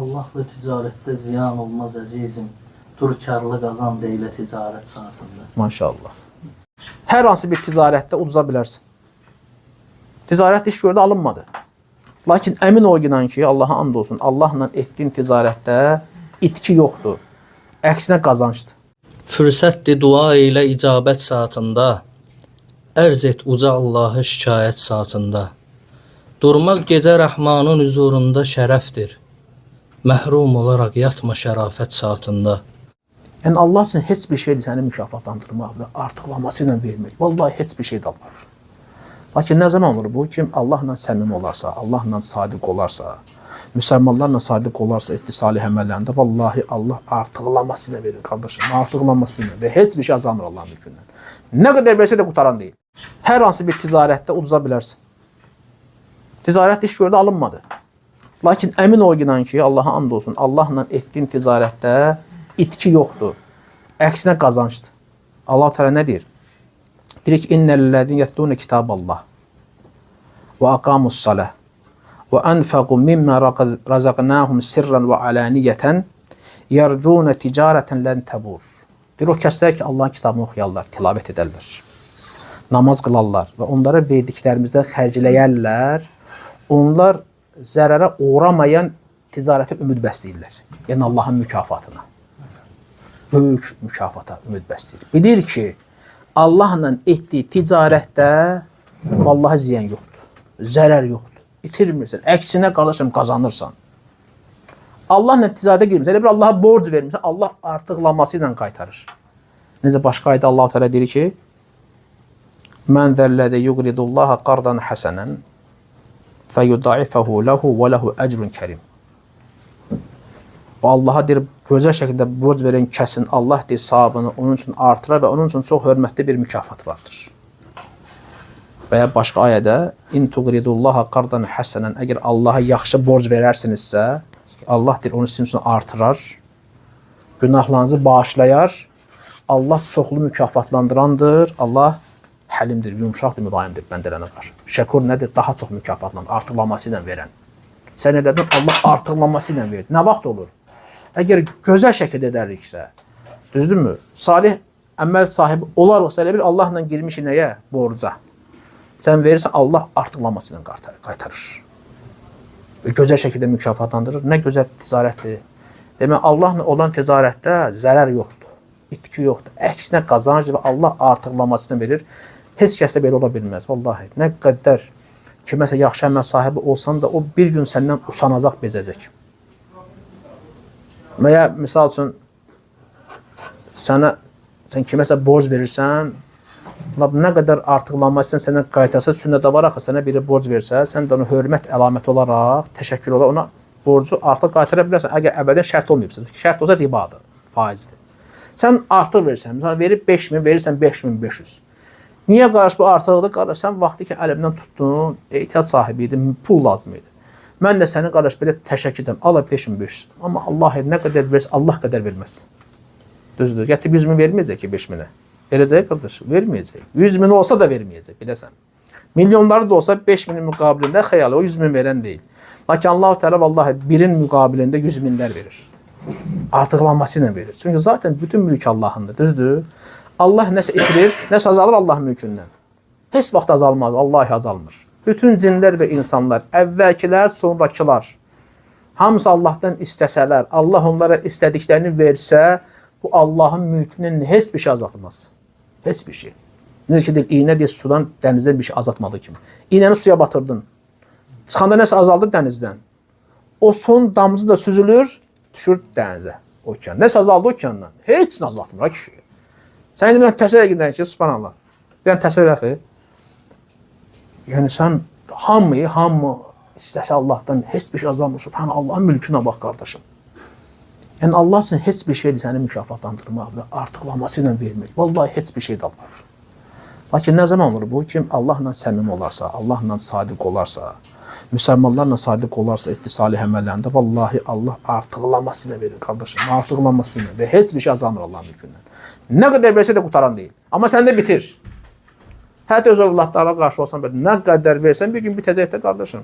Allah'la ticarette ziyan olmaz əzizim. Dur karlı qazanc eylə ticarət saatında. Maşallah. Hər hansı bir ticarətdə uduza bilərsən. Ticarət iş gördü, alınmadı. Lakin əmin ol ki, Allaha and olsun, Allahla etdiyin ticarətdə itki yoxdur. Əksinə qazancdır. Fürsətdir dua ilə icabət saatında. Ərz et uca Allahı şikayət saatında. Durmaq gecə Rəhmanın huzurunda şərəfdir. Məhrum olaraq yatma şərafət saatında. Yəni Allah üçün heç bir şeydir səni mükafatlandırmaq və artıqlaması ilə vermək. Vallahi heç bir şeydir Allah üçün. Lakin nə zaman olur bu? Kim Allahla səmimi olarsa, Allahla sadiq olarsa, müsəlmanlarla sadiq olarsa, etdi salih əməllərində, vallahi Allah artıqlaması ilə verir qardaşım. Artıqlaması ilə və heç bir şey azalmır Allahın mülkündən. Nə qədər versə də qutaran deyil. Hər hansı bir ticarətdə uduza bilərsən. Ticarət iş gördü, alınmadı. Lakin əmin ol ki, Allaha and olsun, Allahla etdiyin ticarətdə itki yoxdur. Əksinə qazancdır. Allah Teala nə deyir? Deyir ki, innellezine yetluna kitaballah və aqamussalah və anfaqu mimma razaqnahum sirran və alaniyatan yarjun ticaratan lan tabur. Deyir o kəslər ki, Allahın kitabını oxuyarlar, tilavət edərlər, namaz qılarlar və onlara verdiklərimizdən xərcləyərlər. Onlar zərərə uğramayan ticarətə ümid bəsləyirlər. Yəni Allahın mükafatına. Böyük mükafata ümid bəsləyir. Bilir ki, Allahla etdiyi ticarətdə vallahi ziyan yoxdur. Zərər yoxdur. İtirmirsən. Əksinə qardaşım qazanırsan. Allahla ticarətə girmirsən. Elə bir Allaha borc vermirsən. Allah artıqlaması ilə qaytarır. Necə başqa ayda Allah Teala deyir ki: "Mən zəllədə yuqridullaha qardan hasanan feyudaifahu lahu və lahu ecrun kerim." O Allah'a deyir, gözəl şəkildə borc verən kəsin Allah deyir savabını onun üçün artırar və onun üçün çox hörmətli bir mükafat vardır. Və ya başqa ayədə in tuqridullaha qardan hasanan, əgər Allaha yaxşı borc verərsinizsə, Allah deyir onu sizin üçün artırar, günahlarınızı bağışlayar. Allah çoxlu mükafatlandırandır. Allah həlimdir, yumşaqdır, mülayimdir bəndələrinə qarşı. Şəkur nədir? Daha çox mükafatlandır, artıqlaması ilə verən. Sən elədin, Allah artıqlaması ilə verdi. Nə vaxt olur? Əgər gözəl şəkildə edəriksə, düzdürmü? Salih əməl sahibi olarsa, elə bir Allahla girmiş nəyə? Borca. Sən verirsən, Allah artıqlaması ilə qaytarır. Və gözəl şəkildə mükafatlandırır. Nə gözəl ticarətdir. Demək, Allahla olan ticarətdə zərər yoxdur, itki yoxdur. Əksinə qazanc və Allah artıqlamasını verir. Heç kəsdə belə ola bilməz. Vallahi, nə qədər kiməsə yaxşı əməl sahibi olsan da, o bir gün səndən usanacaq, bezəcək. Və ya, misal üçün, sən kiməsə borc verirsən, nə qədər artıqlanma istəyən sənə qaytarsa, sünnədə var axı, sənə biri borc versə, sən də onu hörmət əlaməti olaraq, təşəkkür olaraq ona borcu artıq qaytara bilərsən. Əgər əvvəldən şərt olmayıbsa, şərt olsa ribadır, faizdir. Sən artıq verirsən, misal verib 5.000, verirsən 5.500. Niyə qarşı bu artıqdır? Qardaş, sən vaxtı ki, əlimdən tutdun, ehtiyac sahibi idi, pul lazım idi. Mən də səni qardaş belə təşəkkür edirəm, ala 5.500. Amma Allah nə qədər versə, Allah qədər verməz. Düzdür, gətirib 100.000 verməyəcək ki 5.000-ə. Verəcək qardaş, verməyəcək. 100.000 olsa da verməyəcək, biləsən. Milyonları da olsa 5.000-in müqabilində xəyali, o 100.000 verən deyil. Lakin Allah-u Teala vallahi birin müqabilində 100.000'lər verir. Artıqlanması ilə verir. Çünki zaten bütün mülk Allah'ındır, düzdür. Allah nəsə itirir, nəsə azalır Allahın mülkündən. Heç vaxt azalmaz, Vallahi azalmır. Bütün cinlər və insanlar, əvvəlkilər, sonrakılar, hamısı Allah'tan istəsələr, Allah onlara istədiklərini versə, bu Allahın mülkündən heç bir şey azaltmaz. Heç bir şey. Necə ki, iynə deyə sudan dənizdən bir şey azaltmadığı kimi. İynəni suya batırdın. Çıxanda nəsə azaldı dənizdən. O son damcı da süzülür, düşür dənizə, okean. Nəsə azaldı okeandan. Heç nə azaltmır, ha kişi. Sən indi mən təsəvvür edən ki, subhanallah. Yəni təsəvvür əxi. Yəni sən hamı istəsə Allah'tan heç bir şey azalmır. Subhanallah, Allah'ın mülkünə bax qardaşım. Yəni Allah üçün heç bir şeydir səni mükafatlandırmaq və artıqlaması ilə vermək. Vallahi heç bir şeydir Allah üçün. Lakin nə zaman olur bu? Kim Allahla səmimi olarsa, Allahla sadiq olarsa, müsəlmanlarla sadiq olarsa, etdi salih əməllərində, vallahi Allah artıqlaması ilə verir qardaşım. Artıqlaması ilə və heç bir şey azalmır Allahın mülkündən. Nə qədər versə də qutaran deyil. Amma səndə bitir. Hətta öz övladlarına qarşı olsan, nə qədər versən bir gün bitəcək də qardaşım.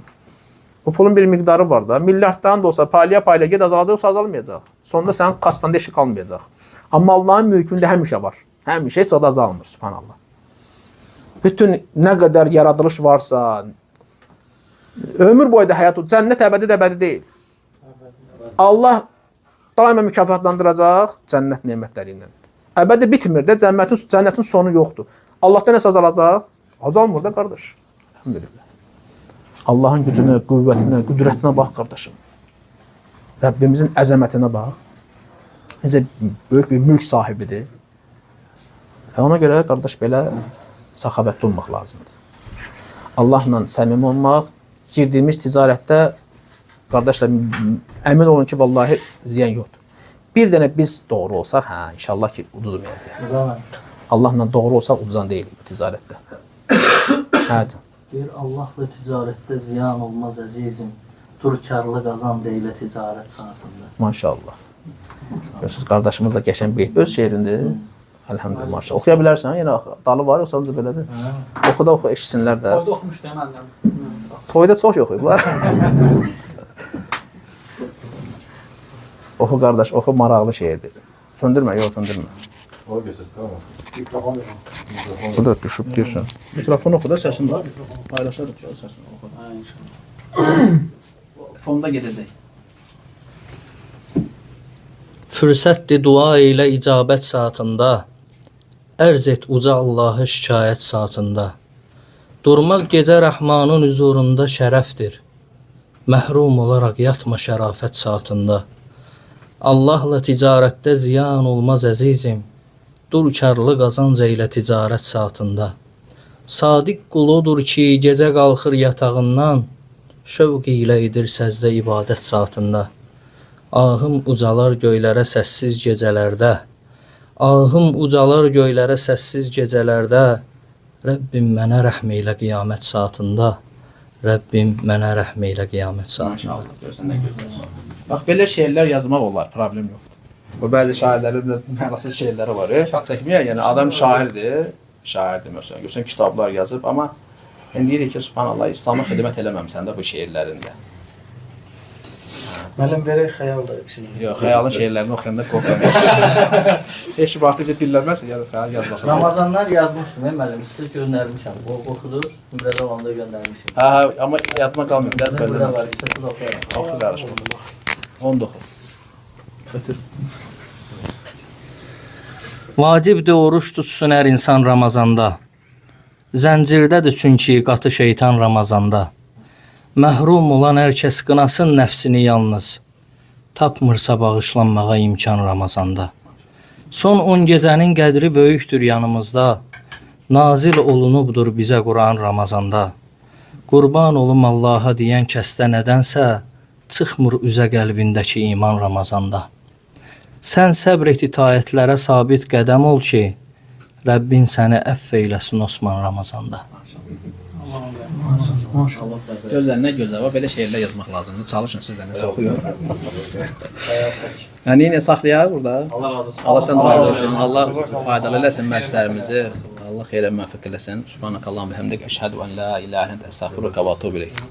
Bu pulun bir miqdarı var da. Milyarddan da olsa payla get azalacaq, azalmayacaq. Sonunda sənin kassanda eşi qalmayacaq. Amma Allahın mülkündə həmişə var. Həmişə heç ada azalmır, subhanallah. Bütün nə qədər yaradılış varsa, ömür boyu da həyat, cənnət əbədi deyil. Allah daima mükafatlandıracaq cənnət nemətləri ilə. Əbədi bitmir də, cənnətin sonu yoxdur. Allahdan nəsə azalacaq? Azalmır da qardaş. Elhamdülillah. Allahın gücünə, qüvvətinə, qüdrətinə bax qardaşım. Rəbbimizin əzəmətinə bax. Necə böyük bir mülk sahibidir. Ona görə qardaş belə səxavətli olmaq lazımdır. Allahla səmimi olmaq, girdiyimiz ticarətdə qardaşlar əmin olun ki, vallahi ziyan yoxdur. Bir dənə biz doğru olsaq, inşallah ki, uduzmayacaq. Allahla doğru olsaq uduzan deyil bu ticarətdə. Deyir, Allahla ticarətdə ziyan olmaz əzizim. Dur karlı qazanc eylə ticarət saatında. Maşallah. Görürsünüz, qardaşımız da qəşən bir öz şeirindir. Elhamdülillah, maşallah. Oxuya bilərsən, yenə dalı var, yoxsa belədir. Oxu da oxu, eşitsinlər də. Toyda oxumuşdu məndən. Toyda çox oxuyublar. Oxu qardaş, oxu maraqlı şeirdir. Söndürmə, yox söndürmə. O gözü, tamam. Bu da düşüb deyirsən. Mikrofon oxu da səsin var. Paylaşarıq ya səsini oxu. Fonda gedəcək. Fürsətdir dua ilə icabət saatında, ərz et uca Allahı şikayət saatında. Durmaq gecə Rəhmanın huzurunda şərəfdir. Məhrum olaraq yatma şərafət saatında. Allahla ticarətdə ziyan olmaz əzizim. Dur karlı qazanc eylə ticarət saatında. Sadiq quludur ki, gecə qalxır yatağından, şövq ilə edir səzdə ibadət saatında. Ahım ucalar göylərə səssiz gecələrdə. Ahım ucalar göylərə səssiz gecələrdə. Rəbbim mənə rəhm eylə qiyamət saatında. Rəbbim mənə rəhm eylə qiyamət saatında. Maşallah, görsən nə gözəl. Bax, belə şeirlər yazmaq olar, problem yox. Bu bəzi şairlərin biraz mənasız şeirləri var. Şad çəkməyə, yəni adam şairdir məsələn. Görsən kitablar yazıb, amma indi deyirik ki, subhanallah, İslam'a xidmət eləməmsən də bu şeirlərində. Müəllim verək xəyal da bir şey. Yox, xəyalın şeirlərini oxuyanda qorxuram. Heç ki, vaxtı dinlənməsin, yəni xəyal yazmasın. Ramazanlar yazmışdım, müəllim, siz göndərmişəm. Oxudunuz, Ümrədə olanda göndərmişim. Amma yadıma qalmıyor, biraz Burada bəlli. var, istəsiz oxuyarım. Oxu qarışma. Onu da oxu. Ötür. Vacibdir oruç tutsun hər insan Ramazanda. Zəncirdədir çünki qatı şeytan Ramazanda. Məhrum olan hər kəs qınasın nəfsini yalnız. Tapmırsa bağışlanmağa imkan Ramazanda. Son 10 gecənin qədri böyükdür yanımızda. Nazil olunubdur bizə Quran Ramazanda. Qurban olum Allaha deyən kəsdə nədənsə, çıxmır üzə qəlbindəki iman Ramazanda. Sən səbr et itayətlərə sabit qədəm ol ki, Rəbbin səni əff eyləsin Osman Ramazanda. Maşallah. Gözəl, nə gözəl var. Belə şeirlər yazmaq lazımdır. Çalışın siz də nəsə oxuyun. Yəni yenə saxlayaq burada. Allah sən razı olsun. Allah faydalı eləsin məsləhətlərimizi. Allah xeyrə müvəffəq eləsin. Subhanakallahumma və bihamdik. Əşhədü en la ilahe illə entə estəğfiruka və etûbü ileyk.